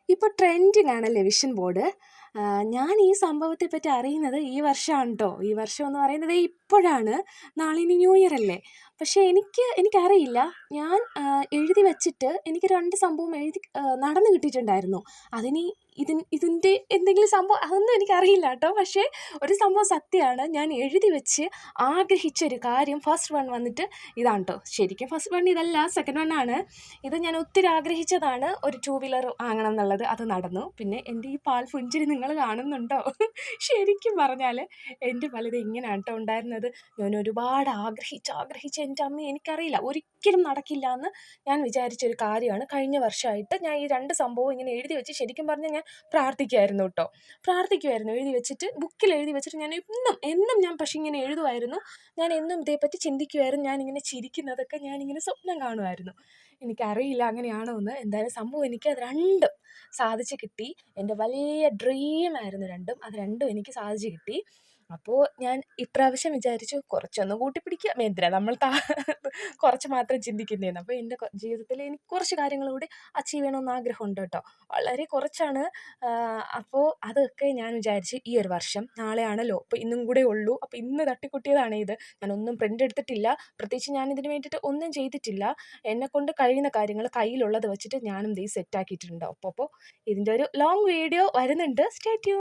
ഇപ്പോൾ ട്രെൻഡിങ് ആണല്ലേ vision board. ഞാൻ ഈ സംഭവത്തെ പറ്റി അറിയുന്നത് ഈ വർഷമാണ് കേട്ടോ. ഈ വർഷം എന്ന് പറയുന്നത് ഇപ്പോഴാണ്. നാളെ ഇനി ന്യൂ ഇയർ അല്ലേ. പക്ഷേ എനിക്കറിയില്ല. ഞാൻ എഴുതി വച്ചിട്ട് എനിക്ക് 2 സംഭവം നടന്ന് കിട്ടിയിട്ടുണ്ടായിരുന്നു. അതിനി ഇതിൻ്റെ എന്തെങ്കിലും സംഭവം അതൊന്നും എനിക്കറിയില്ല കേട്ടോ. പക്ഷേ ഒരു സംഭവം സത്യമാണ്. ഞാൻ എഴുതി വെച്ച് ആഗ്രഹിച്ചൊരു കാര്യം ഫസ്റ്റ് വൺ വന്നിട്ട് ഇതാണ് കേട്ടോ. ശരിക്കും ഫസ്റ്റ് വൺ ഇതല്ല, സെക്കൻഡ് വൺ ആണ്. ഇത് ഞാൻ ഒത്തിരി ആഗ്രഹിച്ചതാണ്, ഒരു 2 വീലർ വാങ്ങണം എന്നുള്ളത്. അത് നടന്നു. പിന്നെ എൻ്റെ ഈ പാൽ പുഞ്ചിരി നിങ്ങൾ കാണുന്നുണ്ടോ? ശരിക്കും പറഞ്ഞാൽ എൻ്റെ പലത് ഇങ്ങനെയാണ് കേട്ടോ ഉണ്ടായിരുന്നത്. ഞാൻ ഒരുപാട് ആഗ്രഹിച്ച് എൻ്റെ അമ്മ എനിക്കറിയില്ല, ഒരിക്കലും നടക്കില്ല എന്ന് ഞാൻ വിചാരിച്ചൊരു കാര്യമാണ്. കഴിഞ്ഞ വർഷമായിട്ട് ഞാൻ ഈ 2 സംഭവം ഇങ്ങനെ എഴുതി വെച്ച് ശരിക്കും പറഞ്ഞാൽ ഞാൻ പ്രാർത്ഥിക്കുമായിരുന്നു കേട്ടോ. എഴുതി വെച്ചിട്ട് ബുക്കിൽ എഴുതി വെച്ചിട്ട് ഞാൻ എന്നും ഞാൻ പക്ഷേ ഇങ്ങനെ എഴുതുമായിരുന്നു. ഞാൻ എന്നും ഇതേപ്പറ്റി ചിന്തിക്കുമായിരുന്നു. ഞാനിങ്ങനെ ചിരിക്കുന്നതൊക്കെ ഞാനിങ്ങനെ സ്വപ്നം കാണുമായിരുന്നു. എനിക്കറിയില്ല അങ്ങനെയാണോ എന്ന്. എന്തായാലും സംഭവം എനിക്കത് രണ്ടും സാധിച്ച് കിട്ടി. എൻ്റെ വലിയ ഡ്രീമായിരുന്നു രണ്ടും. അത് രണ്ടും എനിക്ക് സാധിച്ച് കിട്ടി. അപ്പോൾ ഞാൻ ഇപ്രാവശ്യം വിചാരിച്ചു കുറച്ചൊന്ന് കൂട്ടിപ്പിടിക്കുക. എന്തിനാ നമ്മൾ കുറച്ച് മാത്രം ചിന്തിക്കുന്നതെന്ന്. അപ്പോൾ എൻ്റെ ജീവിതത്തിൽ എനിക്ക് കുറച്ച് കാര്യങ്ങൾ കൂടി അച്ചീവ് ചെയ്യണമെന്ന് ആഗ്രഹമുണ്ട് കേട്ടോ. വളരെ കുറച്ചാണ്. അപ്പോൾ അതൊക്കെ ഞാൻ വിചാരിച്ച് ഈ ഒരു വർഷം, നാളെയാണല്ലോ, അപ്പോൾ ഇന്നും കൂടെ ഉള്ളൂ. അപ്പോൾ ഇന്ന് തട്ടിക്കൂട്ടിയതാണ് ഇത്. ഞാനൊന്നും പ്രിൻ്റ് എടുത്തിട്ടില്ല. പ്രത്യേകിച്ച് ഞാനിതിന് വേണ്ടിയിട്ട് ഒന്നും ചെയ്തിട്ടില്ല. എന്നെക്കൊണ്ട് കഴിയുന്ന കാര്യങ്ങൾ കയ്യിലുള്ളത് വെച്ചിട്ട് ഞാനും സെറ്റാക്കിയിട്ടുണ്ട്. അപ്പോൾ ഇതിൻ്റെ ഒരു ലോങ് വീഡിയോ വരുന്നുണ്ട്. Stay tune.